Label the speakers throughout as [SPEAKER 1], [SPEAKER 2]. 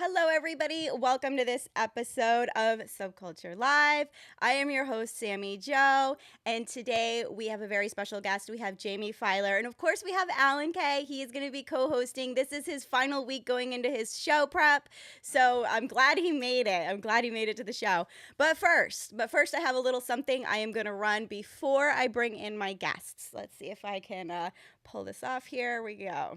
[SPEAKER 1] Hello, everybody. Welcome to this episode of Subculture Live. I am your host, Sammy Joe, and today we have a very special guest. We have Jaime Filer, and of course, we have Alan Kay. He is going to be co-hosting. This is his final week going into his show prep, so I'm glad he made it. I'm glad he made it to the show. But first, I have a little something I am going to run before I bring in my guests. Let's see if I can pull this off. Here we go.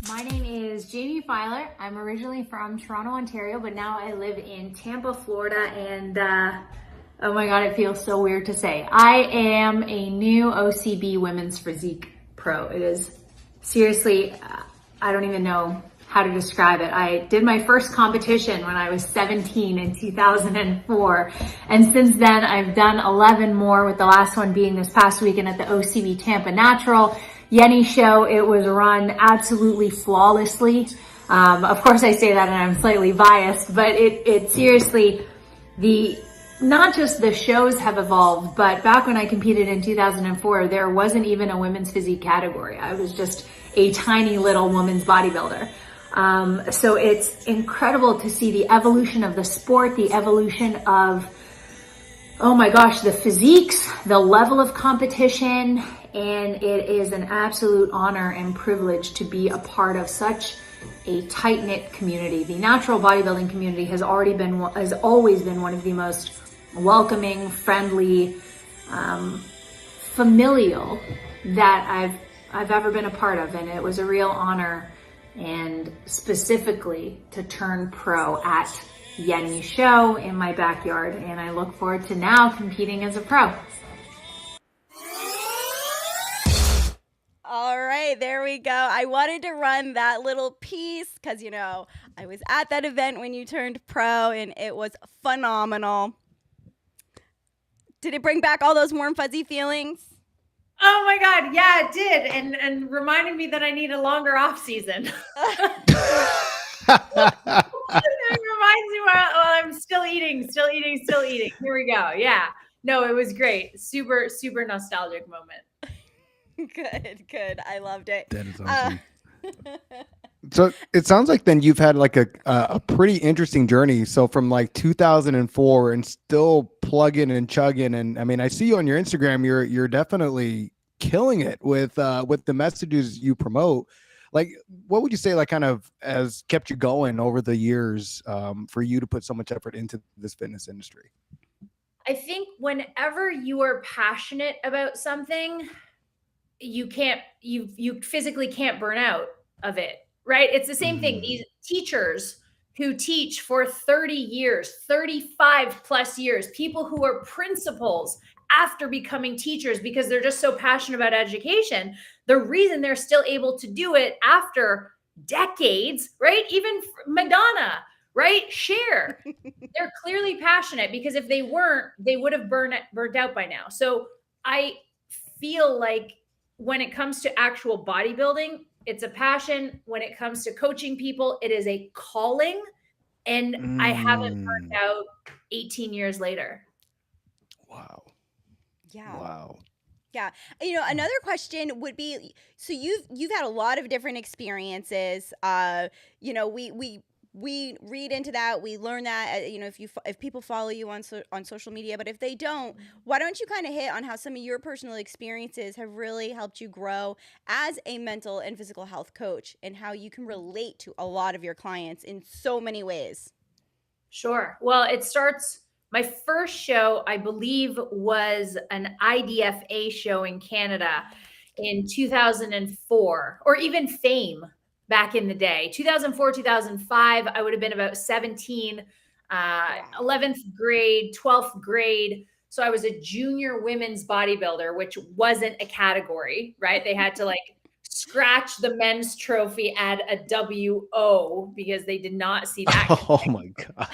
[SPEAKER 2] My name is Jaime Filer. I'm originally from Toronto, Ontario, but now I live in Tampa, Florida, and oh my God, it feels so weird to say. I am a new OCB Women's Physique Pro. It is seriously, I don't even know how to describe it. I did my first competition when I was 17 in 2004, and since then I've done 11 more, with the last one being this past weekend at the OCB Tampa Natural Yenny show. It was run absolutely flawlessly. Of course I say that and I'm slightly biased, but it seriously, not just the shows have evolved, but back when I competed in 2004, there wasn't even a women's physique category. I was just a tiny little woman's bodybuilder. So it's incredible to see the evolution of the sport, the evolution of, oh my gosh, the physiques, the level of competition, and it is an absolute honor and privilege to be a part of such a tight-knit community. The natural bodybuilding community has always been one of the most welcoming, friendly, familial that I've ever been a part of, and it was a real honor, and specifically to turn pro at Yenny show in my backyard, and I look forward to now competing as a pro.
[SPEAKER 1] All right, there we go. I wanted to run that little piece because, I was at that event when you turned pro and it was phenomenal. Did it bring back all those warm, fuzzy feelings?
[SPEAKER 2] Oh my God, yeah, it did. And reminded me that I need a longer off season. It reminds me while I'm still eating. Here we go. Yeah. No, it was great. Super, super nostalgic moment.
[SPEAKER 1] Good. I loved it.
[SPEAKER 3] That is awesome. So it sounds like then you've had like a pretty interesting journey. So from like 2004 and still plugging and chugging. And I mean, I see you on your Instagram, you're definitely killing it with the messages you promote. Like, what would you say like kind of has kept you going over the years for you to put so much effort into this fitness industry?
[SPEAKER 2] I think whenever you are passionate about something, you physically can't burn out of it, right? It's the same thing. These teachers who teach for 30 years, 35 plus years, people who are principals after becoming teachers because they're just so passionate about education, the reason they're still able to do it after decades, right? Even Madonna, right? Cher, they're clearly passionate, because if they weren't, they would have burned out by now. So I feel like when it comes to actual bodybuilding, it's a passion. When it comes to coaching people, it is a calling. And I haven't burned out 18 years later.
[SPEAKER 3] Wow.
[SPEAKER 1] Yeah.
[SPEAKER 3] Wow.
[SPEAKER 1] Yeah. Another question would be, so you've had a lot of different experiences. We read into that, we learn that, if people follow you on social media, but if they don't, why don't you kind of hit on how some of your personal experiences have really helped you grow as a mental and physical health coach, and how you can relate to a lot of your clients in so many ways? Sure.
[SPEAKER 2] Well, my first show, I believe, was an IDFA show in Canada in 2004, or even Fame. Back in the day, 2004, 2005, I would have been about 17, 11th grade, 12th grade. So I was a junior women's bodybuilder, which wasn't a category, right? They had to like scratch the men's trophy, add a WO, because they did not see that.
[SPEAKER 3] Oh my God.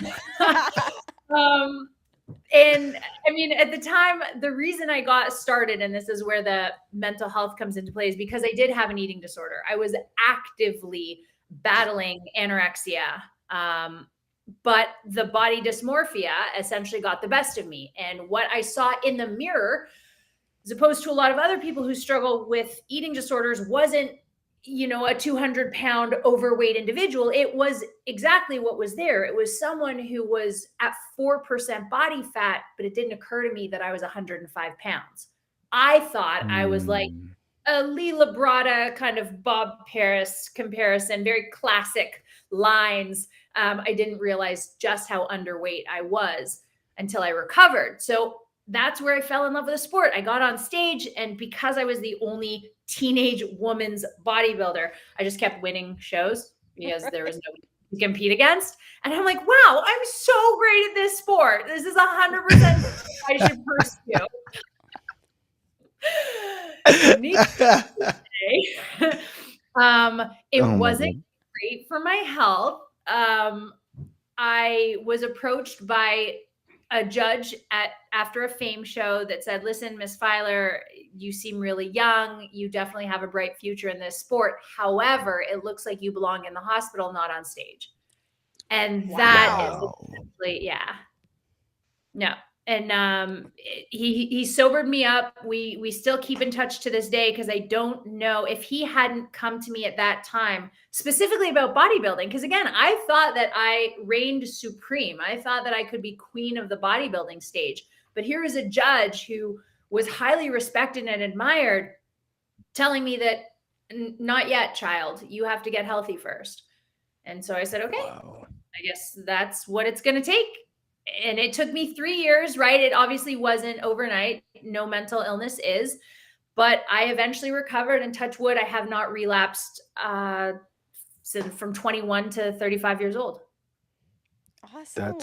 [SPEAKER 2] And I mean, at the time, the reason I got started, and this is where the mental health comes into play, is because I did have an eating disorder. I was actively battling anorexia, but the body dysmorphia essentially got the best of me. And what I saw in the mirror, as opposed to a lot of other people who struggle with eating disorders, wasn't a 200-pound overweight individual. It was exactly what was there. It was someone who was at 4% body fat, but it didn't occur to me that I was 105 pounds. I thought I was like a Lee Labrada kind of Bob Paris comparison, very classic lines. I didn't realize just how underweight I was until I recovered. So that's where I fell in love with the sport. I got on stage, and because I was the only teenage woman's bodybuilder, I just kept winning shows because there was nobody to compete against. And I'm like, wow, I'm so great at this sport. This is 100% I should pursue. It wasn't great for my health. I was approached by a judge after a fame show that said, listen, Miss Filer, you seem really young. You definitely have a bright future in this sport. However, it looks like you belong in the hospital, not on stage. And that is essentially, no. And he sobered me up. We still keep in touch to this day, because I don't know if he hadn't come to me at that time specifically about bodybuilding. Because again, I thought that I reigned supreme. I thought that I could be queen of the bodybuilding stage. But here is a judge who was highly respected and admired telling me that not yet, child. You have to get healthy first. And so I said, okay, I guess that's what it's going to take. And it took me 3 years, right? It obviously wasn't overnight. No mental illness is, but I eventually recovered, and touch wood, I have not relapsed since from 21 to 35 years old.
[SPEAKER 1] Awesome.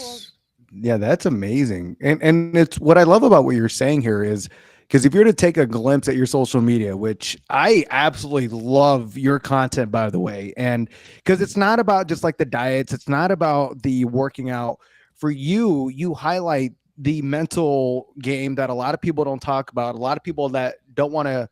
[SPEAKER 3] That's amazing. And it's what I love about what you're saying here is, because if you're to take a glimpse at your social media, which I absolutely love your content, by the way, and because it's not about just like the diets, it's not about the working out. For you, you highlight the mental game that a lot of people don't talk about, a lot of people that don't want to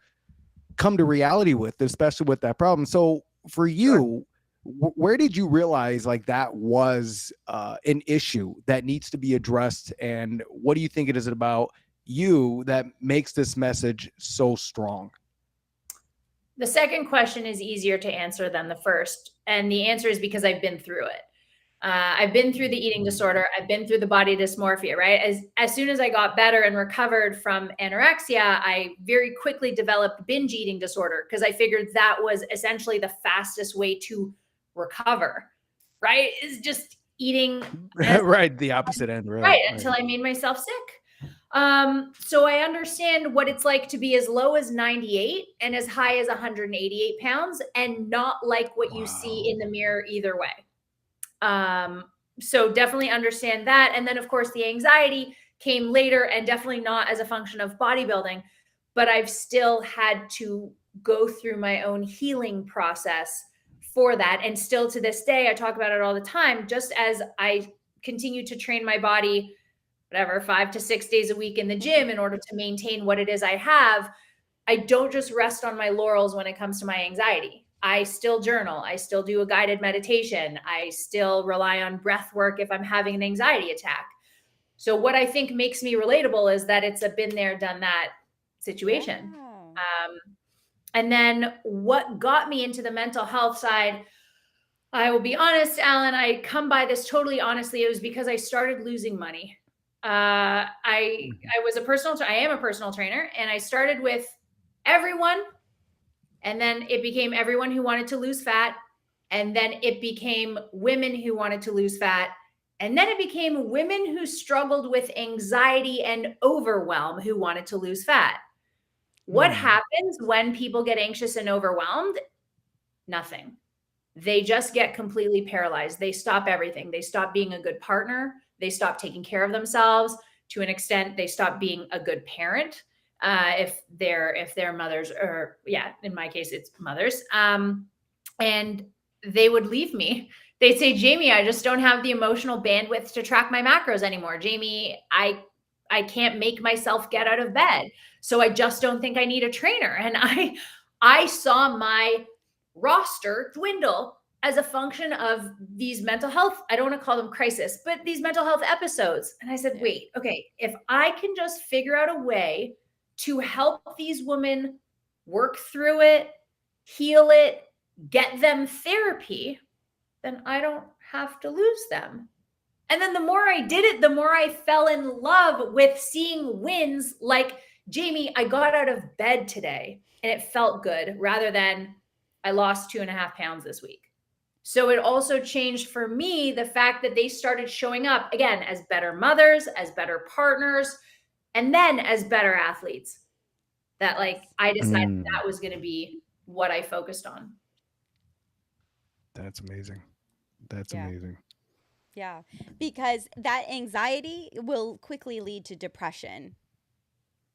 [SPEAKER 3] come to reality with, especially with that problem. So for you, where did you realize like that was an issue that needs to be addressed? And what do you think it is about you that makes this message so strong?
[SPEAKER 2] The second question is easier to answer than the first. And the answer is because I've been through it. I've been through the eating disorder. I've been through the body dysmorphia, right? As soon as I got better and recovered from anorexia, I very quickly developed binge eating disorder, because I figured that was essentially the fastest way to recover, right? Is just eating.
[SPEAKER 3] Right. The opposite end.
[SPEAKER 2] Right. Until I made myself sick. So I understand what it's like to be as low as 98 and as high as 188 pounds and not like what you see in the mirror either way. So definitely understand that. And then of course the anxiety came later, and definitely not as a function of bodybuilding, but I've still had to go through my own healing process for that. And still to this day, I talk about it all the time, just as I continue to train my body, 5 to 6 days a week in the gym in order to maintain what it is I have. I don't just rest on my laurels when it comes to my anxiety. I still journal. I still do a guided meditation. I still rely on breath work if I'm having an anxiety attack. So what I think makes me relatable is that it's a been there, done that situation. And then what got me into the mental health side, I will be honest, Alan, I come by this totally honestly. It was because I started losing money. I am a personal trainer, and I started with everyone. And then it became everyone who wanted to lose fat. And then it became women who wanted to lose fat. And then it became women who struggled with anxiety and overwhelm who wanted to lose fat. What happens when people get anxious and overwhelmed? Nothing. They just get completely paralyzed. They stop everything. They stop being a good partner. They stop taking care of themselves. To an extent, they stop being a good parent. If they're mothers, or in my case, it's mothers. And they would leave me. They'd say, Jaime, I just don't have the emotional bandwidth to track my macros anymore. Jaime, I can't make myself get out of bed. So I just don't think I need a trainer. And I saw my roster dwindle as a function of these mental health, I don't want to call them crisis, but these mental health episodes. And I said, wait, okay, if I can just figure out a way to help these women work through it, heal it, get them therapy, then I don't have to lose them. And then the more I did it, the more I fell in love with seeing wins like, Jaime, I got out of bed today and it felt good, rather than I lost 2.5 pounds this week. So it also changed for me the fact that they started showing up again as better mothers, as better partners, and then as better athletes. That like I decided that was going to be what I focused on.
[SPEAKER 3] That's amazing. That's amazing.
[SPEAKER 1] Yeah, because that anxiety will quickly lead to depression.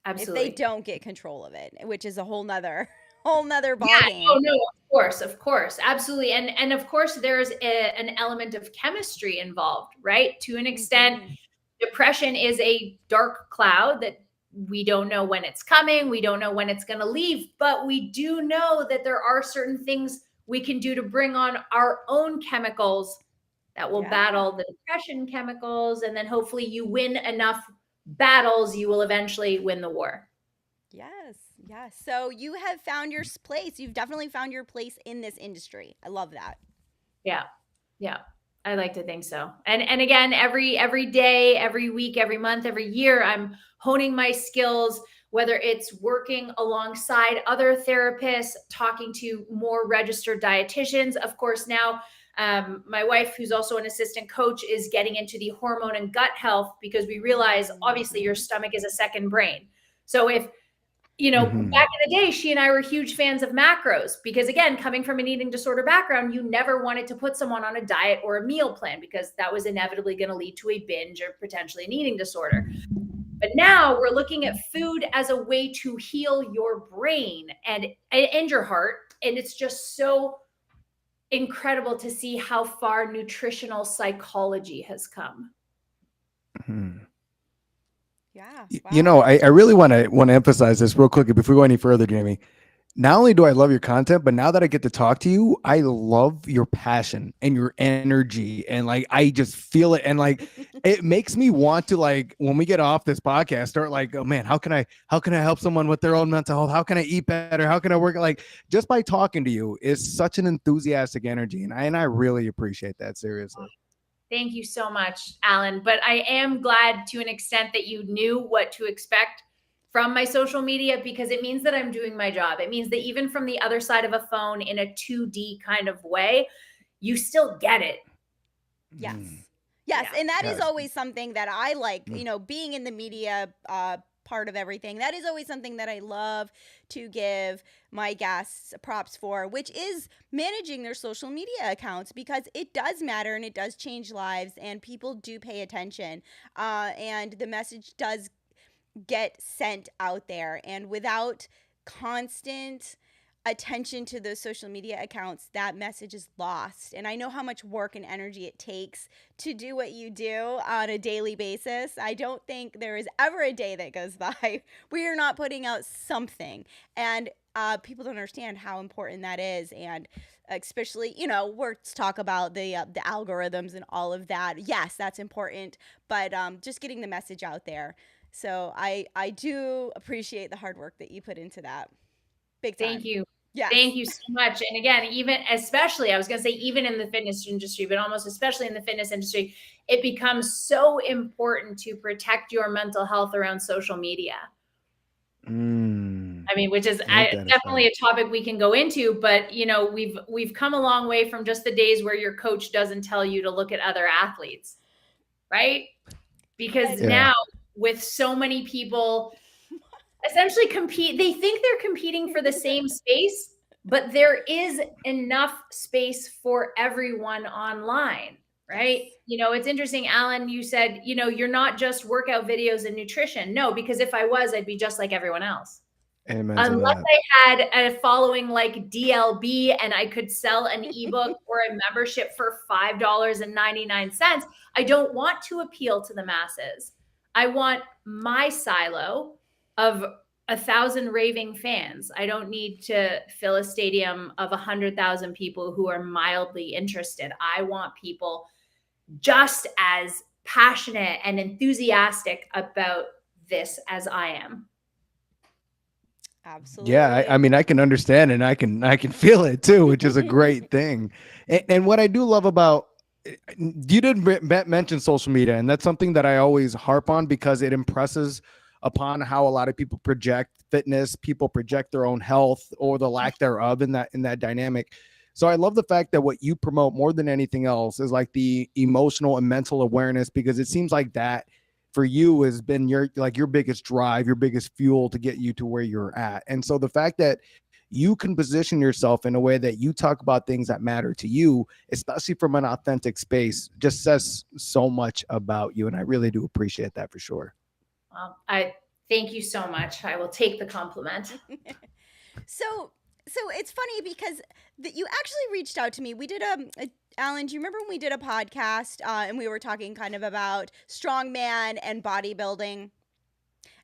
[SPEAKER 2] Absolutely.
[SPEAKER 1] If they don't get control of it, which is a whole nother ballgame.
[SPEAKER 2] Oh no, of course, absolutely. And of course there's an element of chemistry involved, right? To an extent, depression is a dark cloud that we don't know when it's coming. We don't know when it's going to leave, but we do know that there are certain things we can do to bring on our own chemicals that will battle the depression chemicals. And then hopefully you win enough battles, you will eventually win the war.
[SPEAKER 1] Yes. Yes. So you have found your place. You've definitely found your place in this industry. I love that.
[SPEAKER 2] Yeah. Yeah. I like to think so. And again, every day, every week, every month, every year, I'm honing my skills, whether it's working alongside other therapists, talking to more registered dietitians. Of course, now my wife, who's also an assistant coach, is getting into the hormone and gut health, because we realize obviously your stomach is a second brain. So if back in the day, she and I were huge fans of macros, because again, coming from an eating disorder background, you never wanted to put someone on a diet or a meal plan, because that was inevitably going to lead to a binge or potentially an eating disorder. But now we're looking at food as a way to heal your brain and your heart. And it's just so incredible to see how far nutritional psychology has come.
[SPEAKER 1] Yeah.
[SPEAKER 3] Wow. I really want to emphasize this real quickly before we go any further, Jaime. Not only do I love your content, but now that I get to talk to you, I love your passion and your energy. And like, I just feel it. And like, it makes me want to, like, when we get off this podcast, start like, oh man, how can I help someone with their own mental health? How can I eat better? How can I work? Like, just by talking to you is such an enthusiastic energy. And I really appreciate that. Seriously.
[SPEAKER 2] Thank you so much, Alan. But I am glad to an extent that you knew what to expect from my social media, because it means that I'm doing my job. It means that even from the other side of a phone in a 2D kind of way, you still get it.
[SPEAKER 1] Yes. Yes. Yeah. And that is always something that I like, being in the media part of everything. That is always something that I love to give my guests props for, which is managing their social media accounts, because it does matter and it does change lives and people do pay attention. And the message does get sent out there, and without constant attention to those social media accounts, that message is lost. And I know how much work and energy it takes to do what you do on a daily basis. I don't think there is ever a day that goes by where you're not putting out something, and people don't understand how important that is. And especially, let's talk about the algorithms and all of that. Yes, that's important, but just getting the message out there. So I do appreciate the hard work that you put into that. Big time.
[SPEAKER 2] Thank you.
[SPEAKER 1] Yes.
[SPEAKER 2] Thank you so much. And again, especially, I was going to say even in the fitness industry, but almost especially in the fitness industry, it becomes so important to protect your mental health around social media. I mean, which is definitely a topic we can go into, but we've come a long way from just the days where your coach doesn't tell you to look at other athletes, right? Because now with so many people essentially they think they're competing for the same space, but there is enough space for everyone online, right? It's interesting, Alan, you said, you're not just workout videos and nutrition. No, because if I was, I'd be just like everyone else. Unless I had a following like DLB and I could sell an ebook or a membership for $5.99, I don't want to appeal to the masses. I want my silo of 1,000 raving fans. I don't need to fill a stadium of 100,000 people who are mildly interested. I want people just as passionate and enthusiastic about this as I am.
[SPEAKER 1] Absolutely.
[SPEAKER 3] Yeah, I mean, I can understand and I can feel it too, which is a great thing. And what I do love about you did mention social media, and that's something that I always harp on because it impresses upon how a lot of people project fitness, people project their own health or the lack thereof in that dynamic. So I love the fact that what you promote more than anything else is like the emotional and mental awareness, because it seems like that for you has been your biggest drive, your biggest fuel to get you to where you're at. And so the fact that you can position yourself in a way that you talk about things that matter to you, especially from an authentic space, just says so much about you. And I really do appreciate that for sure.
[SPEAKER 2] Well, I thank you so much. I will take the compliment.
[SPEAKER 1] So it's funny because you actually reached out to me. We did Alan, do you remember when we did a podcast and we were talking kind of about strongman and bodybuilding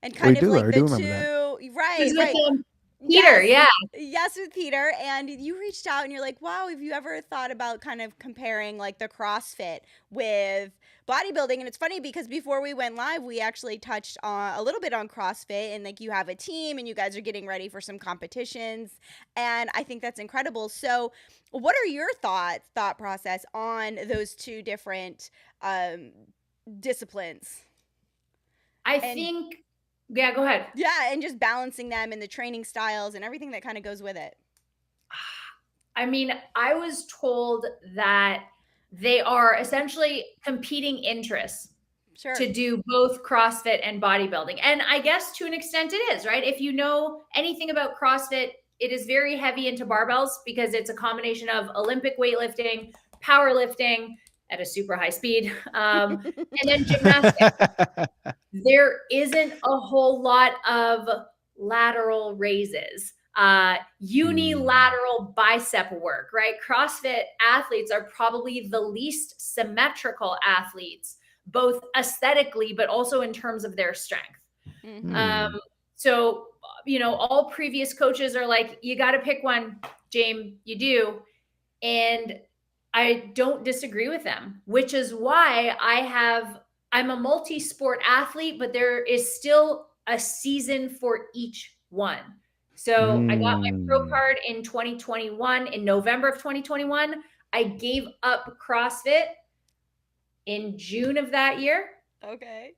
[SPEAKER 1] and
[SPEAKER 3] We
[SPEAKER 1] kind of
[SPEAKER 3] do.
[SPEAKER 1] like
[SPEAKER 3] I
[SPEAKER 1] the
[SPEAKER 3] do remember that.
[SPEAKER 1] two, right,
[SPEAKER 2] Who's with
[SPEAKER 1] right.
[SPEAKER 2] him? Peter,
[SPEAKER 1] Yes.
[SPEAKER 2] yeah.
[SPEAKER 1] Yes, with Peter. And you reached out and you're like, wow, have you ever thought about kind of comparing like the CrossFit with bodybuilding? And it's funny because before we went live, we actually touched on a little bit on CrossFit, and like you have a team and you guys are getting ready for some competitions. And I think that's incredible. So what are your thought process on those two different disciplines?
[SPEAKER 2] I think, yeah, go ahead.
[SPEAKER 1] Yeah, and just balancing them and the training styles and everything that kind of goes with it.
[SPEAKER 2] I mean, I was told that they are essentially competing interests
[SPEAKER 1] Sure.
[SPEAKER 2] to do both CrossFit and bodybuilding. And I guess to an extent it is, right? If you know anything about CrossFit, it is very heavy into barbells because it's a combination of Olympic weightlifting, powerlifting at a super high speed, and then gymnastics. There isn't a whole lot of lateral raises, unilateral bicep work, right? CrossFit athletes are probably the least symmetrical athletes, both aesthetically, but also in terms of their strength.
[SPEAKER 1] Mm-hmm.
[SPEAKER 2] So, all previous coaches are like, you got to pick one, James, you do. And I don't disagree with them, which is why I'm a multi-sport athlete, but there is still a season for each one. So I got my pro card in 2021, in November of 2021. I gave up CrossFit in June of that year.
[SPEAKER 1] Okay.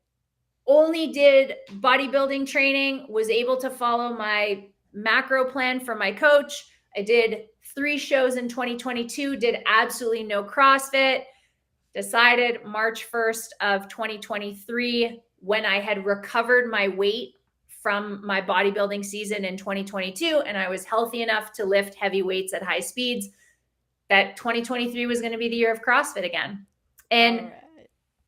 [SPEAKER 2] Only did bodybuilding training, was able to follow my macro plan from my coach. I did 3 shows in 2022, did absolutely no CrossFit. Decided March 1st of 2023, when I had recovered my weight from my bodybuilding season in 2022, and I was healthy enough to lift heavy weights at high speeds, that 2023 was going to be the year of CrossFit again. And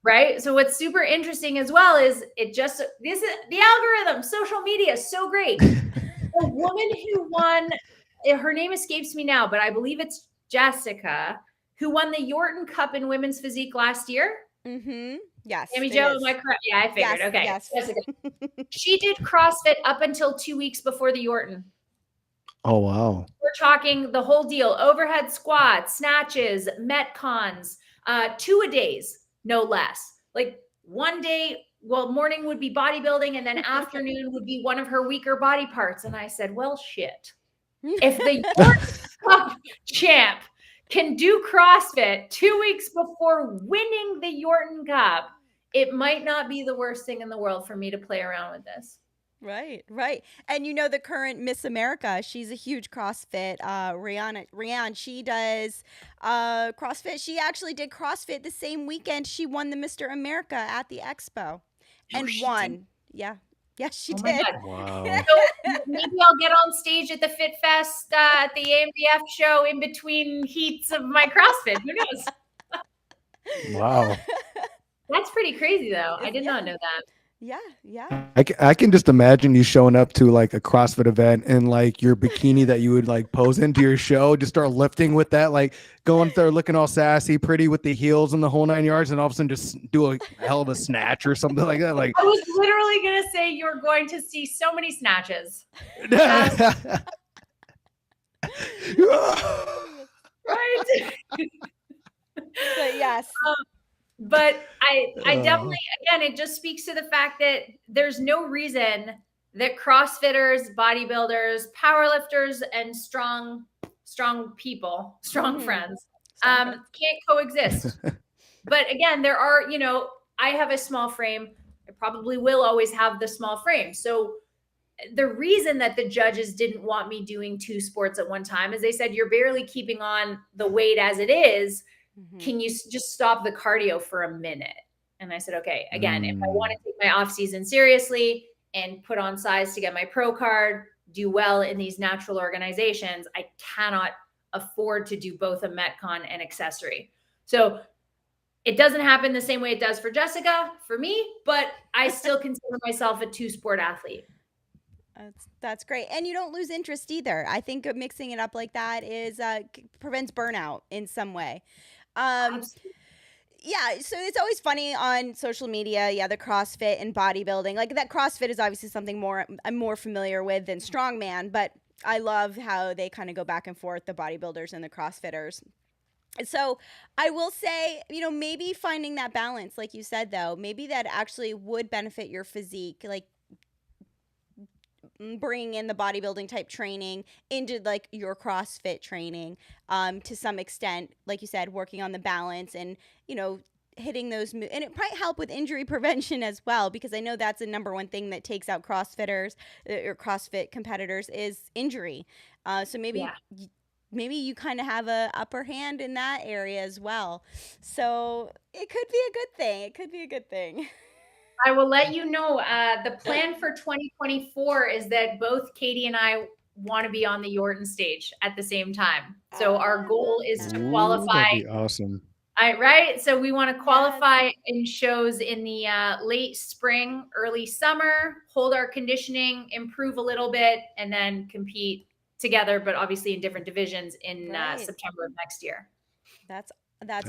[SPEAKER 2] right. So what's super interesting as well is this is the algorithm, social media is so great. The woman who won, her name escapes me now, but I believe it's Jessica, who won the Yorton Cup in women's physique last year.
[SPEAKER 1] Mm-hmm. Yes.
[SPEAKER 2] Sammy Joe, am I correct? Yeah, I figured.
[SPEAKER 1] Yes,
[SPEAKER 2] okay.
[SPEAKER 1] Yes.
[SPEAKER 2] Jessica. She did CrossFit up until 2 weeks before the Yorton.
[SPEAKER 3] Oh, wow.
[SPEAKER 2] We're talking the whole deal: overhead squats, snatches, Metcons, 2-a-days, no less. Like one day, morning would be bodybuilding, and then afternoon would be one of her weaker body parts. And I said, well, shit. If the Yorton Cup champ can do CrossFit 2 weeks before winning the Yorton Cup, it might not be the worst thing in the world for me to play around with this.
[SPEAKER 1] Right. And the current Miss America, she's a huge CrossFit. Rihanna, she does CrossFit. She actually did CrossFit the same weekend she won the Mr. America at the expo and won. Did. Yeah. Yes, she did.
[SPEAKER 3] Wow.
[SPEAKER 2] So maybe I'll get on stage at the Fit Fest at the AMBF show in between heats of my CrossFit. Who knows?
[SPEAKER 3] Wow.
[SPEAKER 2] That's pretty crazy, though. I did not know that.
[SPEAKER 1] Yeah.
[SPEAKER 3] I can just imagine you showing up to like a CrossFit event in like your bikini that you would like pose into your show, just start lifting with that, like going there looking all sassy, pretty with the heels and the whole 9 yards, and all of a sudden just do a hell of a snatch or something like that. Like
[SPEAKER 2] I was literally going to say you're going to see so many snatches. Right?
[SPEAKER 1] But yes.
[SPEAKER 2] But I definitely, again, it just speaks to the fact that there's no reason that CrossFitters, bodybuilders, powerlifters, and strong people, strong friends, can't coexist. But again, there are, I have a small frame. I probably will always have the small frame. So the reason that the judges didn't want me doing 2 sports at one time is they said, you're barely keeping on the weight as it is. Can you just stop the cardio for a minute? And I said, okay, again, if I want to take my off season seriously and put on size to get my pro card, do well in these natural organizations, I cannot afford to do both a Metcon and accessory. So it doesn't happen the same way it does for Jessica, for me, but I still consider myself a 2-sport athlete.
[SPEAKER 1] That's great. And you don't lose interest either. I think mixing it up like that is prevents burnout in some way. Yeah, so it's always funny on social media, the CrossFit and bodybuilding. Like that CrossFit is obviously something I'm more familiar with than strongman, but I love how they kind of go back and forth, the bodybuilders and the CrossFitters. So I will say, maybe finding that balance, like you said, though, maybe that actually would benefit your physique, like bringing in the bodybuilding type training into like your CrossFit training to some extent, like you said, working on the balance and, hitting those and it might help with injury prevention as well, because I know that's the number one thing that takes out CrossFitters or CrossFit competitors is injury. So maybe you kind of have a upper hand in that area as well. So it could be a good thing.
[SPEAKER 2] I will let you know, the plan for 2024 is that both Katie and I want to be on the Yorton stage at the same time. So our goal is to qualify.
[SPEAKER 3] That'd be awesome.
[SPEAKER 2] Right. So we want to qualify in shows in the late spring, early summer, hold our conditioning, improve a little bit, and then compete together, but obviously in different divisions in September of next year.
[SPEAKER 1] That's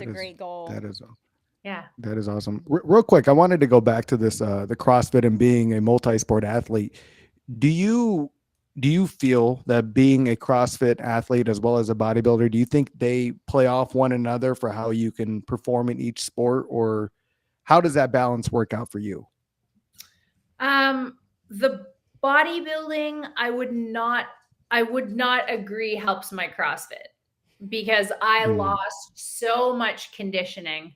[SPEAKER 1] a great goal.
[SPEAKER 3] That is awesome.
[SPEAKER 2] Yeah.
[SPEAKER 3] That is awesome. Real quick, I wanted to go back to this, the CrossFit and being a multi-sport athlete. Do you feel that being a CrossFit athlete as well as a bodybuilder, do you think they play off one another for how you can perform in each sport, or how does that balance work out for you?
[SPEAKER 2] The bodybuilding, I would not agree helps my CrossFit, because I lost so much conditioning.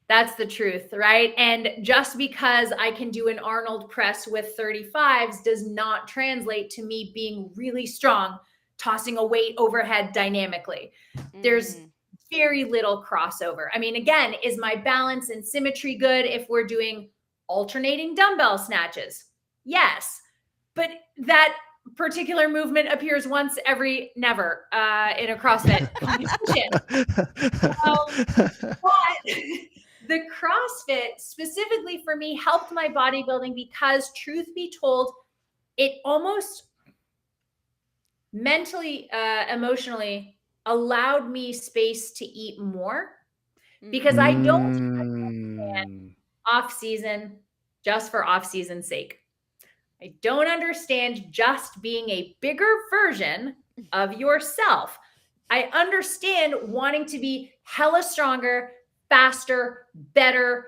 [SPEAKER 2] That's the truth, right? And just because I can do an Arnold press with 35s does not translate to me being really strong, tossing a weight overhead dynamically. There's very little crossover. I mean, again, is my balance and symmetry good if we're doing alternating dumbbell snatches? Yes. But that particular movement appears once every never in a CrossFit competition. But the CrossFit specifically for me helped my bodybuilding because, truth be told, it almost mentally, emotionally allowed me space to eat more, because I don't understand off season just for off season's sake. I don't understand just being a bigger version of yourself. I understand wanting to be hella stronger, faster, better,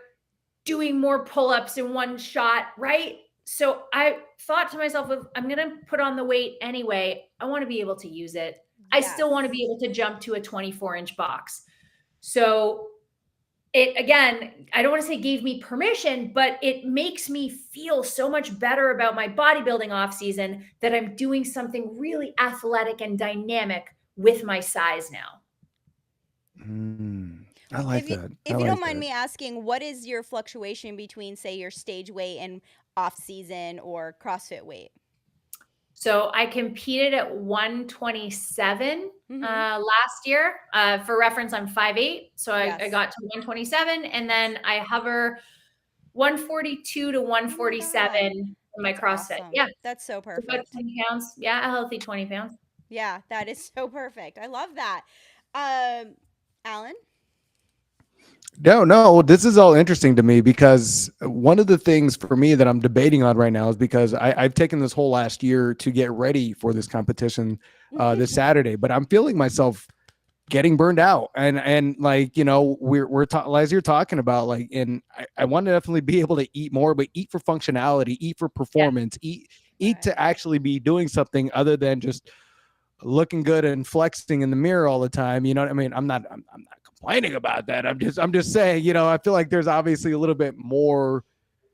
[SPEAKER 2] doing more pull-ups in one shot, right? So I thought to myself, if I'm going to put on the weight anyway, I want to be able to use it. I still want to be able to jump to a 24-inch box. So it, again, I don't want to say gave me permission, but it makes me feel so much better about my bodybuilding off season that I'm doing something really athletic and dynamic with my size now.
[SPEAKER 3] I like that.
[SPEAKER 1] If you don't mind me asking, what is your fluctuation between, say, your stage weight and off season or CrossFit weight?
[SPEAKER 2] So I competed at 127 last year. For reference, I'm 5'8", so I got to 127, and then I hover 142 to 147 in my CrossFit.
[SPEAKER 1] Awesome.
[SPEAKER 2] Yeah,
[SPEAKER 1] that's so perfect.
[SPEAKER 2] About 10 pounds. Yeah, a healthy 20 pounds.
[SPEAKER 1] Yeah, that is so perfect. I love that. Alan?
[SPEAKER 3] No, this is all interesting to me, because one of the things for me that I'm debating on right now is because I've taken this whole last year to get ready for this competition this Saturday, but I'm feeling myself getting burned out, and like, we're as you're talking about, like, and I want to definitely be able to eat more, but eat for functionality, eat for performance, eat eat to actually be doing something other than just looking good and flexing in the mirror all the time. You know what I mean? I'm not complaining about that. I'm just saying, you know, I feel like there's obviously a little bit more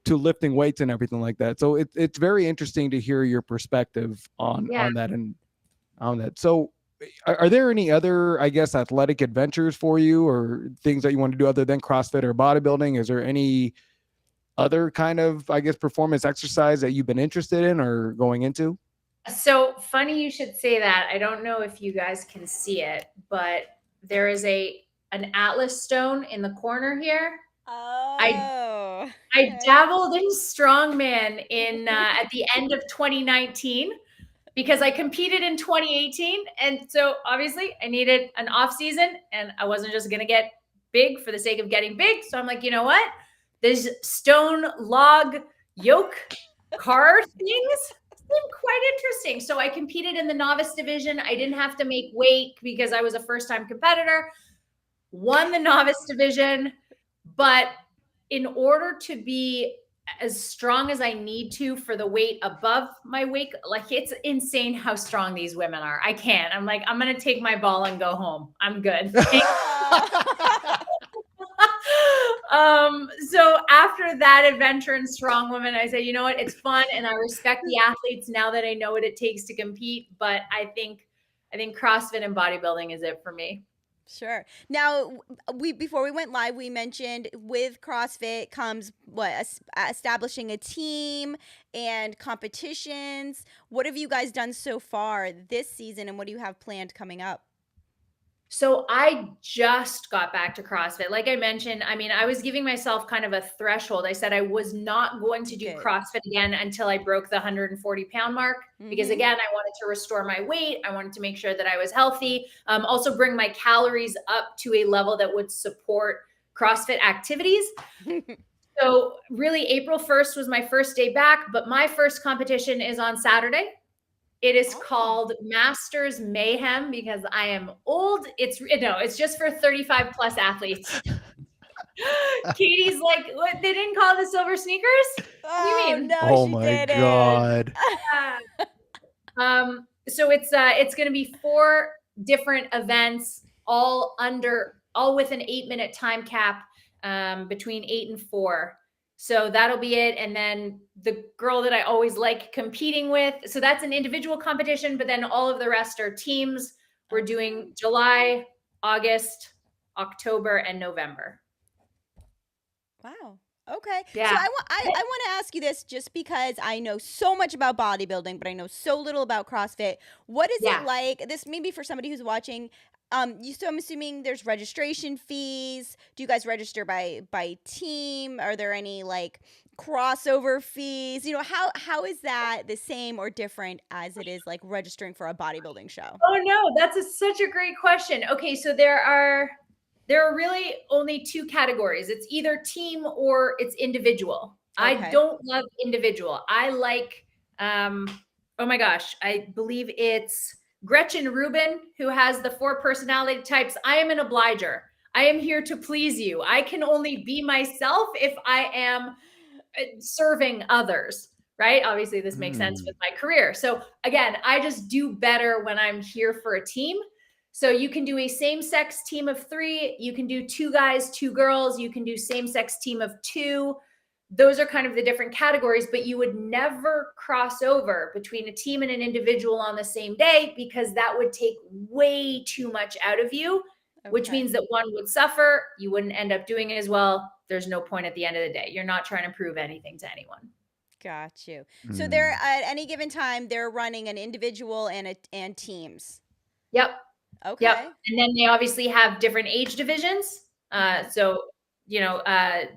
[SPEAKER 3] to lifting weights and everything like that. So it's very interesting to hear your perspective on that and on that. So are there any other, I guess, athletic adventures for you or things that you want to do other than CrossFit or bodybuilding? Is there any other kind of, I guess, performance exercise that you've been interested in or going into?
[SPEAKER 2] So funny you should say that. I don't know if you guys can see it, but there is an Atlas stone in the corner here.
[SPEAKER 1] Oh.
[SPEAKER 2] I dabbled in strongman in at the end of 2019 because I competed in 2018, and so obviously I needed an off season, and I wasn't just gonna get big for the sake of getting big. So I'm like, you know what? These stone log yoke car things seem quite interesting. So I competed in the novice division. I didn't have to make weight because I was a first-time competitor. Won the novice division, but in order to be as strong as I need to for the weight above my weight, like it's insane how strong these women are. I can't. I'm like, I'm going to take my ball and go home. I'm good. So after that adventure in strong women, I said, you know what? It's fun. And I respect the athletes now that I know what it takes to compete. But I think CrossFit and bodybuilding is it for me.
[SPEAKER 1] Sure. Now, before we went live, we mentioned with CrossFit comes establishing a team and competitions. What have you guys done so far this season, and what do you have planned coming up?
[SPEAKER 2] So I just got back to CrossFit. Like I mentioned, I mean, I was giving myself kind of a threshold. I said I was not going to do CrossFit again until I broke the 140-pound mark. Because again, I wanted to restore my weight. I wanted to make sure that I was healthy. Also bring my calories up to a level that would support CrossFit activities. So really April 1st was my first day back, but my first competition is on Saturday. It is called Masters Mayhem because I am old. It's just for 35 plus athletes. Katie's like, what? They didn't call it the silver sneakers? What do you mean?
[SPEAKER 1] No,
[SPEAKER 3] oh
[SPEAKER 1] she
[SPEAKER 3] my
[SPEAKER 1] didn't.
[SPEAKER 3] God.
[SPEAKER 2] So it's going to be 4 different events, all with an 8-minute time cap, between 8 and 4. So that'll be it. And then the girl that I always like competing with. So that's an individual competition, but then all of the rest are teams. We're doing July, August, October, and November.
[SPEAKER 1] Wow. Okay.
[SPEAKER 2] Yeah.
[SPEAKER 1] So I want to ask you this just because I know so much about bodybuilding, but I know so little about CrossFit. What is it like? This maybe for somebody who's watching. So I'm assuming there's registration fees. Do you guys register by team? Are there any like crossover fees? You know, how is that the same or different as it is like registering for a bodybuilding show?
[SPEAKER 2] Oh no, that's such a great question. Okay, so there are really only 2 categories. It's either team or it's individual. Okay. I don't love individual. I like, oh my gosh, I believe it's Gretchen Rubin, who has the 4 personality types. I am an obliger. I am here to please you. I can only be myself if I am serving others, right? Obviously, this makes sense with my career. So again, I just do better when I'm here for a team. So you can do a same-sex team of 3. You can do 2 guys, 2 girls. You can do same-sex team of 2. Those are kind of the different categories, but you would never cross over between a team and an individual on the same day because that would take way too much out of you, which means that one would suffer. You wouldn't end up doing it as well. There's no point at the end of the day. You're not trying to prove anything to anyone.
[SPEAKER 1] Got you. So they're at any given time, they're running an individual and teams.
[SPEAKER 2] Yep.
[SPEAKER 1] Okay.
[SPEAKER 2] Yep. And then they obviously have different age divisions. So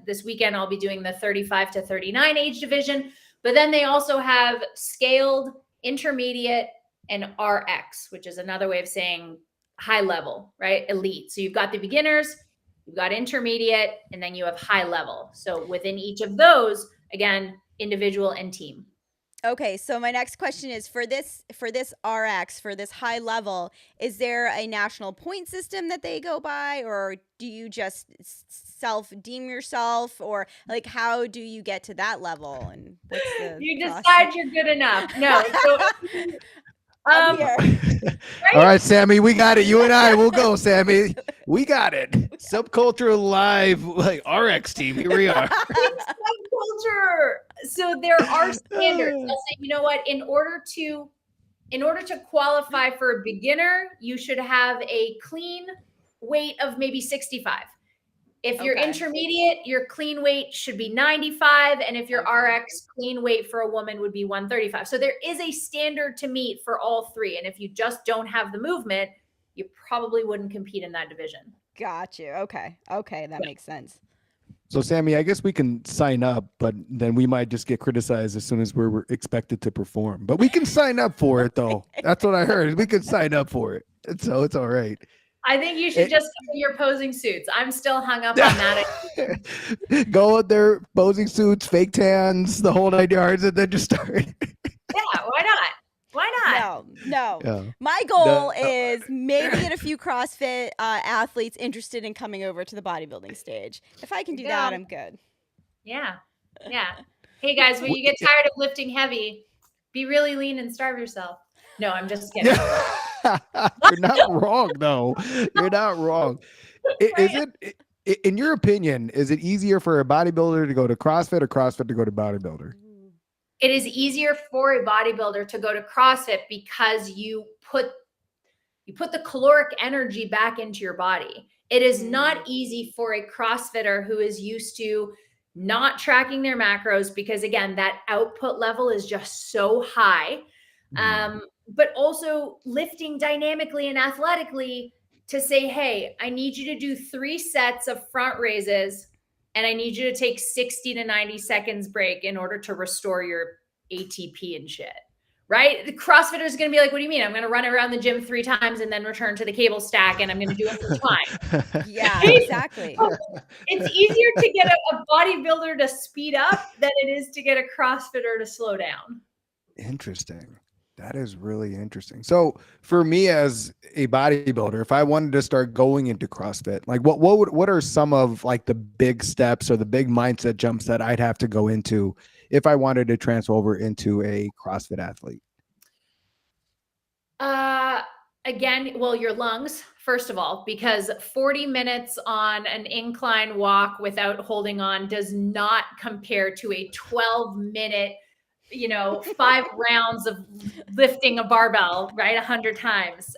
[SPEAKER 2] this weekend I'll be doing the 35 to 39 age division, but then they also have scaled, intermediate, and RX, which is another way of saying high level, right? Elite. So you've got the beginners, you've got intermediate, and then you have high level. So within each of those, again, individual and team.
[SPEAKER 1] Okay, so my next question is for this RX, for this high level, is there a national point system that they go by, or do you just self deem yourself, or like how do you get to that level, and what's the
[SPEAKER 2] You
[SPEAKER 1] process?
[SPEAKER 2] decide you're good enough. No. So,
[SPEAKER 1] I'm here.
[SPEAKER 3] All right, Sammy, we got it. You and I, we'll go, Sammy. We got it. Subculture Live, like RX team. Here we are.
[SPEAKER 2] Subculture. So there are standards. I'll say, you know what? In order to qualify for a beginner, you should have a clean weight of maybe 65. If you're intermediate, your clean weight should be 95. And if your RX clean weight for a woman would be 135. So there is a standard to meet for all three. And if you just don't have the movement, you probably wouldn't compete in that division.
[SPEAKER 1] Got you. Okay. That makes sense.
[SPEAKER 3] So, Sammy, I guess we can sign up, but then we might just get criticized as soon as we're expected to perform. But we can sign up for it, though. That's what I heard. We can sign up for it. So it's all right.
[SPEAKER 2] I think you should just go in your posing suits. I'm still hung up on that.
[SPEAKER 3] Go out there, posing suits, fake tans, the whole 9 yards, and then just start.
[SPEAKER 2] Yeah, why not? Why not?
[SPEAKER 1] No.
[SPEAKER 3] Yeah.
[SPEAKER 1] My goal is maybe get a few CrossFit athletes interested in coming over to the bodybuilding stage. If I can do that, I'm good.
[SPEAKER 2] Yeah. Hey guys, when you get tired of lifting heavy, be really lean and starve yourself. No, I'm just kidding.
[SPEAKER 3] You're not wrong, though. You're not wrong. Is it, in your opinion, is it easier for a bodybuilder to go to CrossFit or CrossFit to go to bodybuilder?
[SPEAKER 2] It is easier for a bodybuilder to go to CrossFit because you put the caloric energy back into your body. It is not easy for a CrossFitter who is used to not tracking their macros because, again, that output level is just so high. But also lifting dynamically and athletically to say, hey, I need you to do 3 sets of front raises and I need you to take 60 to 90 seconds break in order to restore your ATP and shit, right? The CrossFitter is going to be like, what do you mean? I'm going to run around the gym 3 times and then return to the cable stack and I'm going to do it for time.
[SPEAKER 1] Yeah, exactly.
[SPEAKER 2] It's easier to get a bodybuilder to speed up than it is to get a CrossFitter to slow down.
[SPEAKER 3] Interesting. That is really interesting. So for me as a bodybuilder, if I wanted to start going into CrossFit, like what are some of like the big steps or the big mindset jumps that I'd have to go into if I wanted to transfer over into a CrossFit athlete?
[SPEAKER 2] Again, well, your lungs, first of all, because 40 minutes on an incline walk without holding on does not compare to a 12-minute 5 rounds of lifting a barbell, right? 100 times.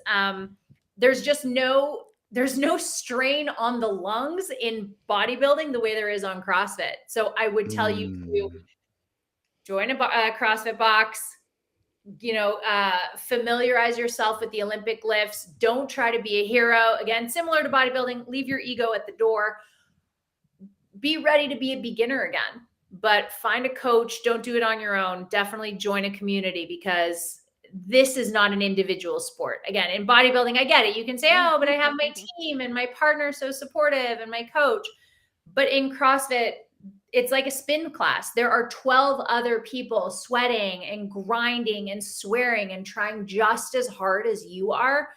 [SPEAKER 2] There's no strain on the lungs in bodybuilding the way there is on CrossFit. So I would tell you to join a CrossFit box, familiarize yourself with the Olympic lifts. Don't try to be a hero. Again, similar to bodybuilding, leave your ego at the door. Be ready to be a beginner again. But find a coach. Don't do it on your own. Definitely join a community because this is not an individual sport. Again, in bodybuilding, I get it. You can say, oh, but I have my team and my partner so supportive and my coach. But in CrossFit, it's like a spin class. There are 12 other people sweating and grinding and swearing and trying just as hard as you are.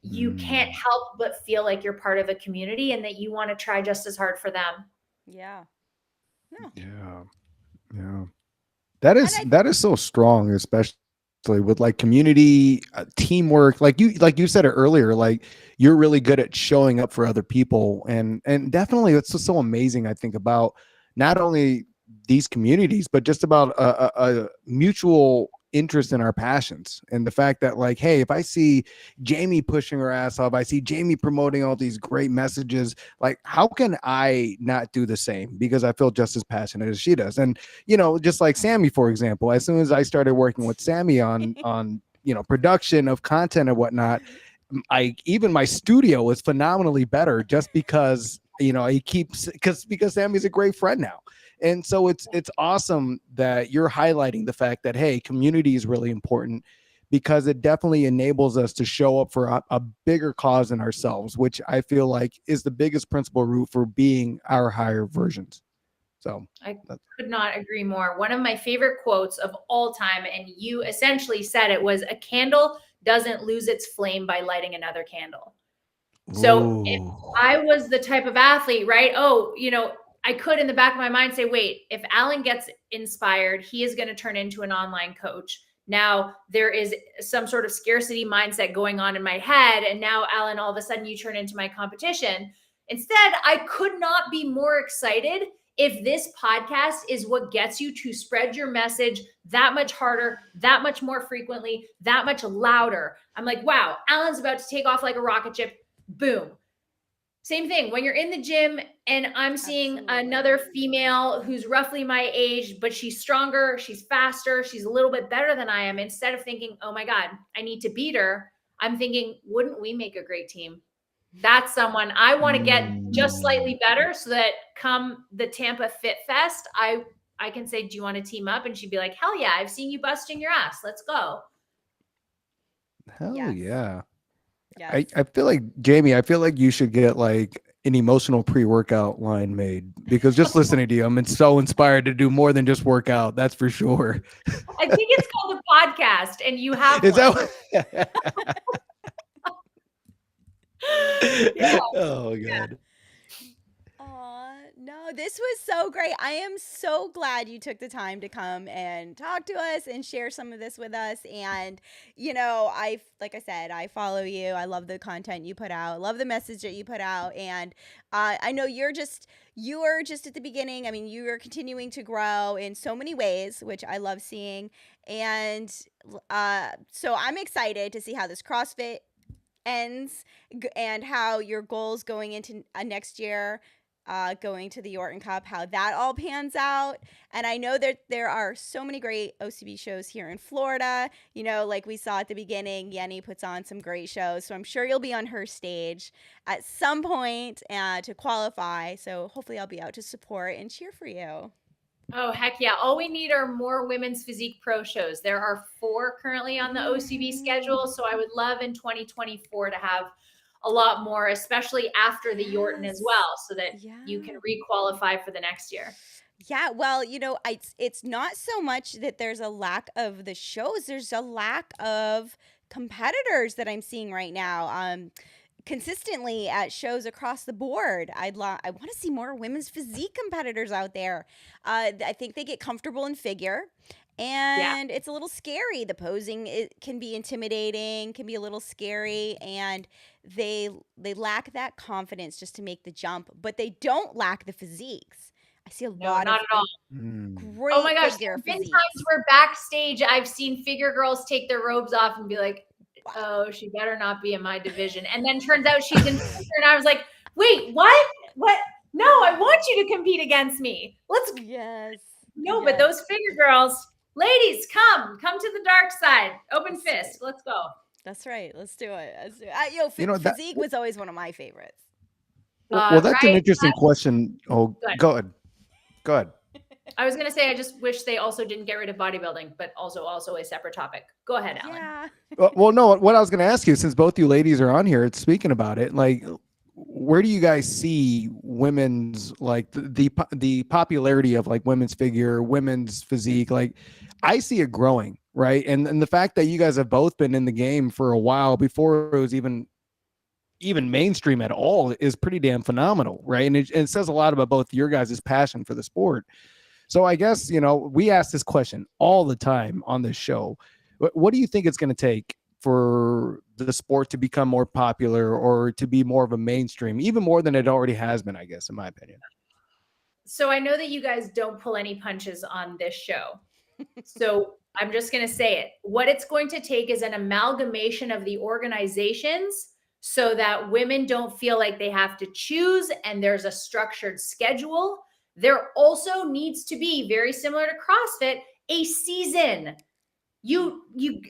[SPEAKER 2] You can't help but feel like you're part of a community and that you want to try just as hard for them.
[SPEAKER 1] Yeah.
[SPEAKER 3] That is so strong, especially with like community teamwork. Like you said it earlier, like you're really good at showing up for other people, and definitely it's just so amazing. I think about not only these communities, but just about a mutual interest in our passions, and the fact that like, hey, if I see Jaime pushing her ass off, I see Jaime promoting all these great messages, like how can I not do the same because I feel just as passionate as she does? And just like Sammy, for example, as soon as I started working with Sammy on production of content and whatnot, even my studio was phenomenally better just because he keeps because Sammy's a great friend now. And so it's awesome that you're highlighting the fact that, hey, community is really important because it definitely enables us to show up for a bigger cause than ourselves, which I feel like is the biggest principal root for being our higher versions. So
[SPEAKER 2] I could not agree more. One of my favorite quotes of all time, and you essentially said it, was, a candle doesn't lose its flame by lighting another candle. So if I was the type of athlete, right? Oh, I could in the back of my mind say, wait, if Alan gets inspired, he is going to turn into an online coach. Now there is some sort of scarcity mindset going on in my head. And now, Alan, all of a sudden you turn into my competition. Instead, I could not be more excited if this podcast is what gets you to spread your message that much harder, that much more frequently, that much louder. I'm like, wow, Alan's about to take off like a rocket ship. Boom. Same thing when you're in the gym and I'm seeing another female who's roughly my age, but she's stronger, she's faster, she's a little bit better than I am. Instead of thinking, oh my God, I need to beat her, I'm thinking, wouldn't we make a great team? That's someone I want to get just slightly better so that come the Tampa Fit Fest, I can say, do you want to team up? And she'd be like, hell yeah, I've seen you busting your ass. Let's go.
[SPEAKER 3] Hell yeah.
[SPEAKER 1] Yes.
[SPEAKER 3] I feel like, Jamie, I feel like you should get like an emotional pre-workout line made, because just listening to you, I'm so inspired to do more than just work out. That's for sure.
[SPEAKER 2] I think it's called a podcast and you have
[SPEAKER 3] Is
[SPEAKER 2] one.
[SPEAKER 3] that
[SPEAKER 2] Yeah.
[SPEAKER 3] Oh God.
[SPEAKER 1] No, this was so great. I am so glad you took the time to come and talk to us and share some of this with us. And, like I said, I follow you. I love the content you put out. Love the message that you put out. And I know you are just at the beginning. I mean, you are continuing to grow in so many ways, which I love seeing. And so I'm excited to see how this CrossFit ends and how your goals going into next year, going to the Orton Cup, how that all pans out. And I know that there are so many great OCB shows here in Florida. Like we saw at the beginning, Yenny puts on some great shows. So I'm sure you'll be on her stage at some point to qualify. So hopefully I'll be out to support and cheer for you.
[SPEAKER 2] Oh, heck yeah. All we need are more women's physique pro shows. There are 4 currently on the OCB schedule. So I would love in 2024 to have a lot more, especially after the Yorton as well, so that you can re-qualify for the next year.
[SPEAKER 1] Yeah, well, it's not so much that there's a lack of the shows. There's a lack of competitors that I'm seeing right now. Consistently at shows across the board. I want to see more women's physique competitors out there. I think they get comfortable in figure. And it's a little scary. The posing, it can be intimidating, can be a little scary, and they lack that confidence just to make the jump, but they don't lack the physiques. I see a lot
[SPEAKER 2] not
[SPEAKER 1] of
[SPEAKER 2] at all.
[SPEAKER 1] Great
[SPEAKER 2] oh my gosh,
[SPEAKER 1] figure
[SPEAKER 2] there's been
[SPEAKER 1] physiques.
[SPEAKER 2] times where backstage I've seen figure girls take their robes off and be like, oh, she better not be in my division. And then turns out she's in figure, and I was like, wait, what? What? No, I want you to compete against me.
[SPEAKER 1] Yes.
[SPEAKER 2] But those figure girls, ladies, come to the dark side. Open fist. Let's go.
[SPEAKER 1] That's right. Let's do it. Physique was always one of my favorites.
[SPEAKER 3] Well, that's an interesting question. Oh, go ahead.
[SPEAKER 2] I was going to say, I just wish they also didn't get rid of bodybuilding, but also a separate topic. Go ahead, Alan.
[SPEAKER 1] Yeah.
[SPEAKER 3] Well, no, what I was going to ask you, since both you ladies are on here, it's speaking about it, like, where do you guys see women's, like the popularity of like women's figure, women's physique? Like, I see it growing, right? And the fact that you guys have both been in the game for a while before it was even mainstream at all is pretty damn phenomenal, right? And it says a lot about both your guys' passion for the sport. So I guess, we ask this question all the time on this show. What do you think it's going to take for the sport to become more popular or to be more of a mainstream, even more than it already has been, I guess, in my opinion?
[SPEAKER 2] So I know that you guys don't pull any punches on this show. So I'm just going to say it. What it's going to take is an amalgamation of the organizations so that women don't feel like they have to choose and there's a structured schedule. There also needs to be, very similar to CrossFit, a season. You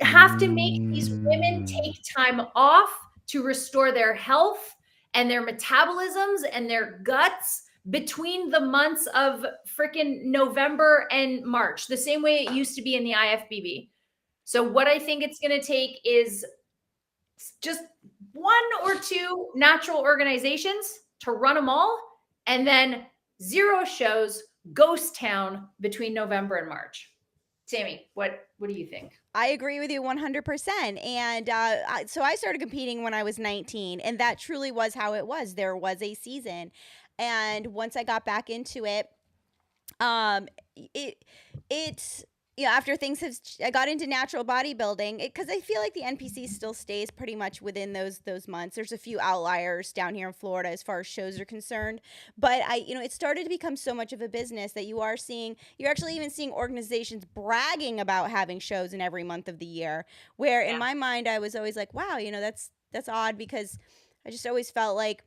[SPEAKER 2] have to make these women take time off to restore their health and their metabolisms and their guts between the months of freaking November and March, the same way it used to be in the IFBB. So what I think it's going to take is just 1 or 2 natural organizations to run them all, and then 0 shows ghost town between November and March. Sammy, what do you think?
[SPEAKER 1] I agree with you 100%. And so I started competing when I was 19, and that truly was how it was. There was a season. And once I got back into it, um, it after things have, I got into natural bodybuilding because I feel like the NPC still stays pretty much within those months. There's a few outliers down here in Florida as far as shows are concerned, but it started to become so much of a business that you're actually even seeing organizations bragging about having shows in every month of the year. Where in my mind, I was always like, wow, that's odd, because I just always felt like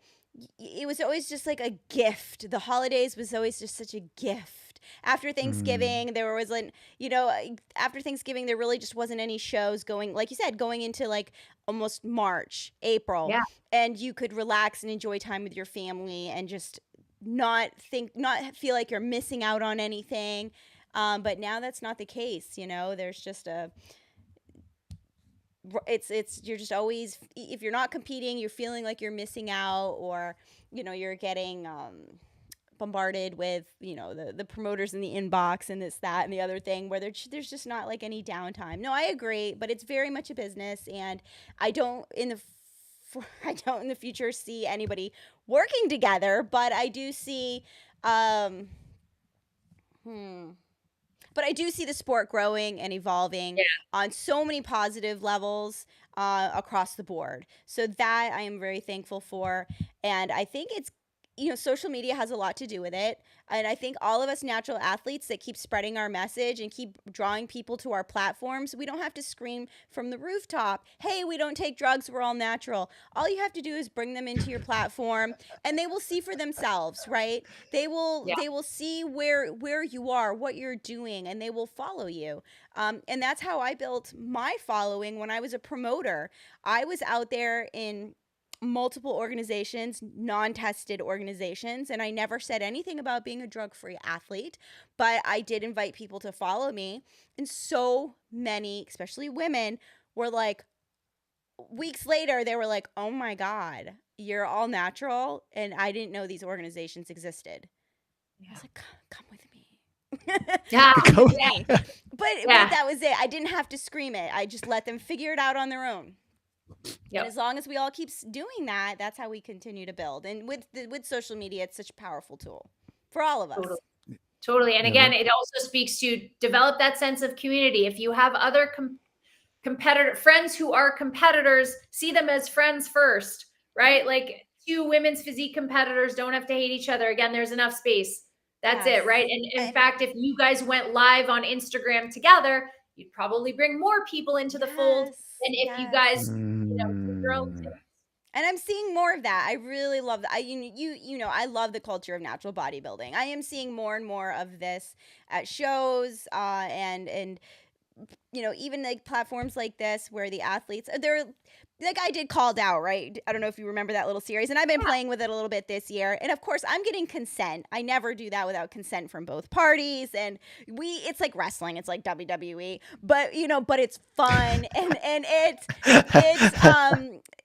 [SPEAKER 1] it was always just like a gift. The holidays was always just such a gift. After Thanksgiving, there wasn't, after Thanksgiving, there really just wasn't any shows going, like you said, going into like almost March, April.
[SPEAKER 2] Yeah.
[SPEAKER 1] And you could relax and enjoy time with your family and just not feel like you're missing out on anything. But now that's not the case. There's just you're just always, if you're not competing, you're feeling like you're missing out, or you're getting bombarded with the promoters in the inbox and this, that, and the other thing, where there's just not like any downtime. No, I agree, but it's very much a business, and I don't in the future see anybody working together, but I do see but I do see the sport growing and evolving on so many positive levels across the board. So that I am very thankful for. And I think it's, social media has a lot to do with it. And I think all of us natural athletes that keep spreading our message and keep drawing people to our platforms, we don't have to scream from the rooftop, hey, we don't take drugs, we're all natural. All you have to do is bring them into your platform, and they will see for themselves, right? They will see where you are, what you're doing, and they will follow you. And that's how I built my following when I was a promoter. I was out there in multiple organizations, non-tested organizations, and I never said anything about being a drug-free athlete, but I did invite people to follow me, and so many, especially women, were like, weeks later, they were like, oh my God, you're all natural, and I didn't know these organizations existed. I was like, come with me.
[SPEAKER 2] Yeah.
[SPEAKER 1] Come with me. But that was it. I didn't have to scream it. I just let them figure it out on their own. Yep. And as long as we all keep doing that, that's how we continue to build. And with social media, it's such a powerful tool for all of us.
[SPEAKER 2] Totally. And again, it also speaks to develop that sense of community. If you have other competitor friends who are competitors, see them as friends first, right? Like, two women's physique competitors don't have to hate each other. Again, there's enough space. That's it, right? And in fact, if you guys went live on Instagram together, you'd probably bring more people into the fold than if you guys, your own thing.
[SPEAKER 1] And I'm seeing more of that. I really love that. I love the culture of natural bodybuilding. I am seeing more and more of this at shows, and even like platforms like this where the athletes, they're like, I did Called Out, right? I don't know if you remember that little series, and I've been playing with it a little bit this year. And of course, I'm getting consent. I never do that without consent from both parties. And it's like wrestling. It's like WWE, but it's fun, and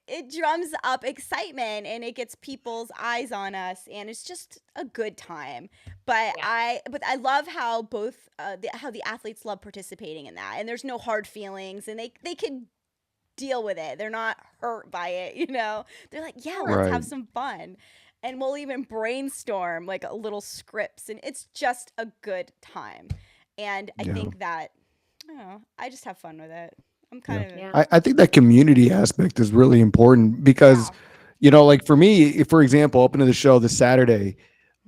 [SPEAKER 1] it drums up excitement, and it gets people's eyes on us, and it's just a good time. But I love how how the athletes love participating in that, and there's no hard feelings, and they can deal with it. They're not hurt by it, They're like, let's have some fun. And we'll even brainstorm like a little scripts, and it's just a good time. And I think that, I don't know, I just have fun with it. I'm kind of
[SPEAKER 3] I think that community aspect is really important because like for me, for example, up into the show this Saturday,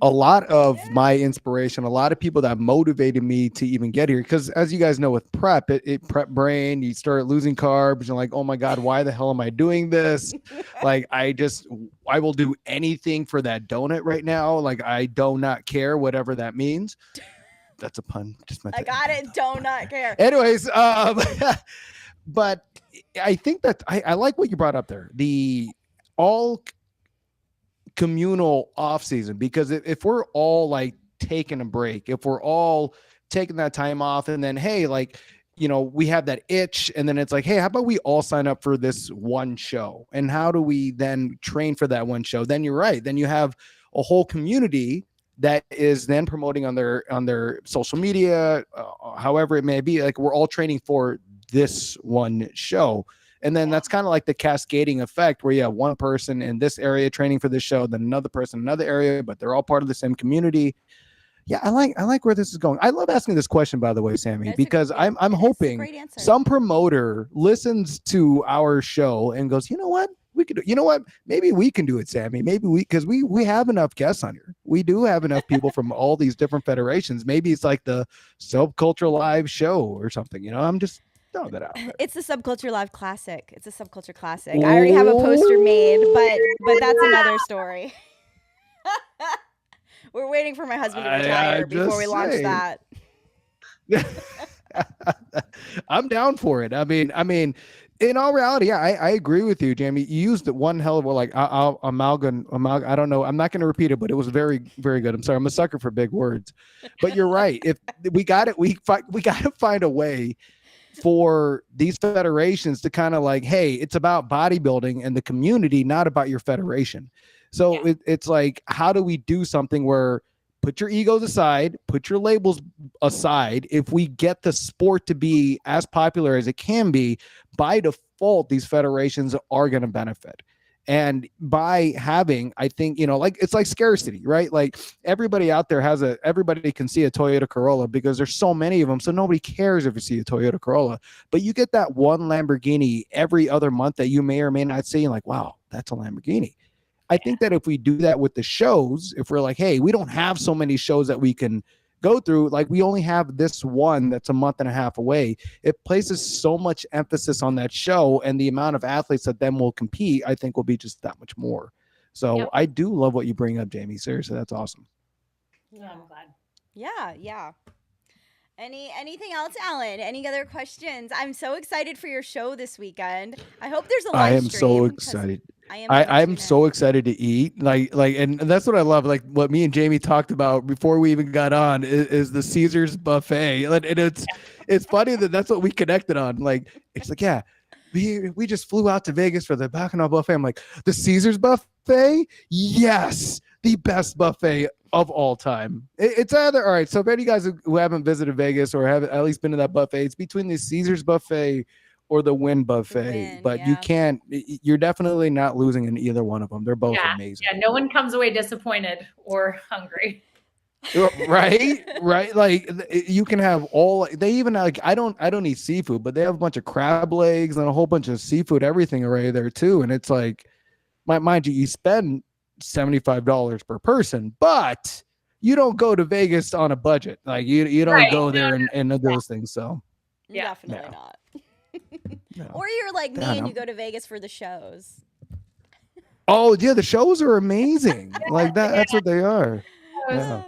[SPEAKER 3] a lot of my inspiration, a lot of people that motivated me to even get here. Because as you guys know, with prep, it prep brain, you start losing carbs and like, oh my God, why the hell am I doing this? Like, I will do anything for that donut right now. Like, I do not care, whatever that means. That's a pun.
[SPEAKER 1] I got it. Do not care.
[SPEAKER 3] Anyways, but I think that I like what you brought up there. The all communal off season, because if we're all like taking a break, if we're all taking that time off, and then, hey, like, we have that itch, and then it's like, hey, how about we all sign up for this one show? And how do we then train for that one show? Then you're right. Then you have a whole community that is then promoting on their social media, however it may be. Like we're all training for this one show. And then that's kind of like the cascading effect where you have one person in this area training for this show, then another person in another area, but they're all part of the same community. Yeah, I like where this is going. I love asking this question, by the way, Sammy, because I'm hoping some promoter listens to our show and goes, you know what? We could, you know what? Maybe we can do it, Sammy. Maybe because we have enough guests on here. We do have enough people from all these different federations. Maybe it's like the Subculture Live show or something. You know, I'm just throwing that out there.
[SPEAKER 1] It's the Subculture Live Classic. It's a Subculture Classic. I already have a poster made, but that's another story. We're waiting for my husband to retire before we launch that.
[SPEAKER 3] I'm down for it. I mean, in all reality, yeah, I agree with you, Jamie. You used one hell of a amalgam. I don't know. I'm not going to repeat it, but it was very, very good. I'm sorry. I'm a sucker for big words, but you're right. If we got it, we got to find a way for these federations to kind of like, hey, it's about bodybuilding and the community, not about your federation. So it's like, how do we do something where put your egos aside, put your labels aside. If we get the sport to be as popular as it can be, by default, these federations are going to benefit. And by having, I think, like it's like scarcity, right? Like everybody out there everybody can see a Toyota Corolla because there's so many of them. So nobody cares if you see a Toyota Corolla, but you get that one Lamborghini every other month that you may or may not see. And like, wow, that's a Lamborghini. I think that if we do that with the shows, if we're like, hey, we don't have so many shows that we can go through, like we only have this one that's a month and a half away, it places so much emphasis on that show, and the amount of athletes that then will compete, I think will be just that much more. So I do love what you bring up, Jamie. Seriously, that's awesome.
[SPEAKER 2] Yeah, I'm glad.
[SPEAKER 1] Yeah. Anything else, Alan? Any other questions? I'm so excited for your show this weekend. I hope there's a live stream.
[SPEAKER 3] I am so excited. I'm so excited to eat. Like, and that's what I love. Like what me and Jamie talked about before we even got on is the Caesars buffet. And it's funny that's what we connected on. Like, it's like, yeah, we just flew out to Vegas for the Bacchanal buffet. I'm like, the Caesars buffet? Yes, the best buffet of all time. It's either, all right, so if any guys who haven't visited Vegas or haven't at least been to that buffet, it's between the Caesars buffet or the Wynn buffet, but you're definitely not losing in either one of them. They're both amazing.
[SPEAKER 2] Yeah, no one comes away disappointed or hungry.
[SPEAKER 3] Right. Like you can have they even like, I don't eat seafood, but they have a bunch of crab legs and a whole bunch of seafood, everything already there too. And it's like, mind you spend $75 per person, but you don't go to Vegas on a budget. Like you don't go there and those things. So
[SPEAKER 1] definitely not. No. Or you're like me and you go to Vegas for the shows.
[SPEAKER 3] Oh yeah, the shows are amazing. Like that's what they are. Yeah.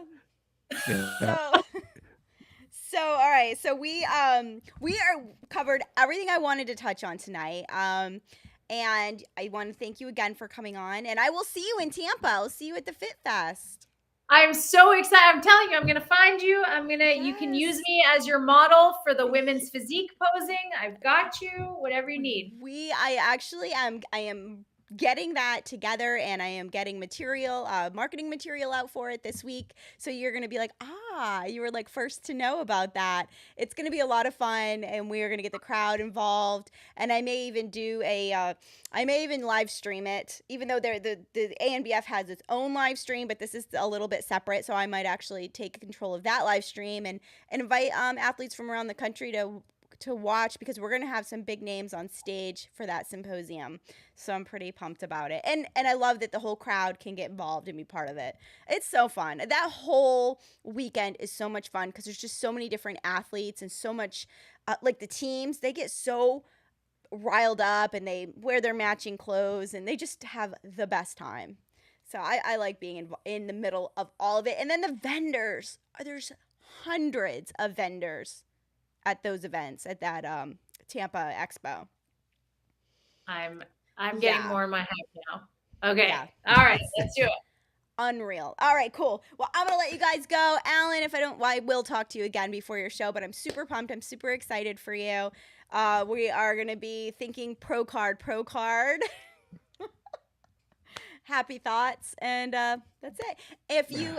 [SPEAKER 1] So all right, so we are covered everything I wanted to touch on tonight. And I want to thank you again for coming on. And I will see you in Tampa. I'll see you at the Fit Fest.
[SPEAKER 2] I'm so excited. I'm telling you, I'm going to find you. You can use me as your model for the women's physique posing. I've got you, whatever you need.
[SPEAKER 1] I am getting that together, and I am getting marketing material out for it this week. So you're going to be like, you were like first to know about that. It's going to be a lot of fun, and we are going to get the crowd involved. And I may even do I may even live stream it, even though the ANBF has its own live stream, but this is a little bit separate. So I might actually take control of that live stream and invite athletes from around the country to watch, because we're going to have some big names on stage for that symposium. So I'm pretty pumped about it. And I love that the whole crowd can get involved and be part of it. It's so fun. That whole weekend is so much fun because there's just so many different athletes and so much, like the teams, they get so riled up and they wear their matching clothes and they just have the best time. So I like being in the middle of all of it. And then the vendors, there's hundreds of vendors at those events at that Tampa Expo.
[SPEAKER 2] I'm getting more in my head now. Okay. Yeah. All right, let's do it.
[SPEAKER 1] Unreal. All right, cool. Well, I'm going to let you guys go. Alan, I will talk to you again before your show, but I'm super pumped. I'm super excited for you. We are going to be thinking pro card. happy thoughts, and that's it. If you,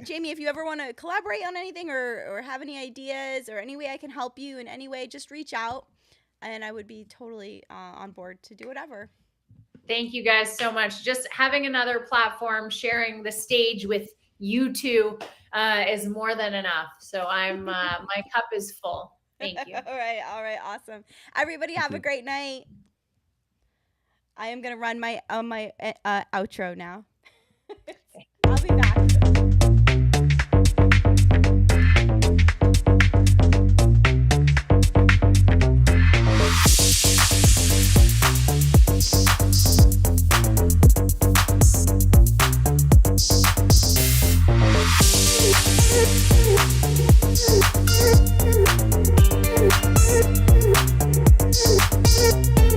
[SPEAKER 1] Jamie, if you ever want to collaborate on anything or have any ideas or any way I can help you in any way, just reach out, and I would be totally on board to do whatever.
[SPEAKER 2] Thank you guys so much. Just having another platform, sharing the stage with you two is more than enough. So I'm my cup is full. Thank you.
[SPEAKER 1] All right, awesome. Everybody have a great night. I am gonna run my outro now.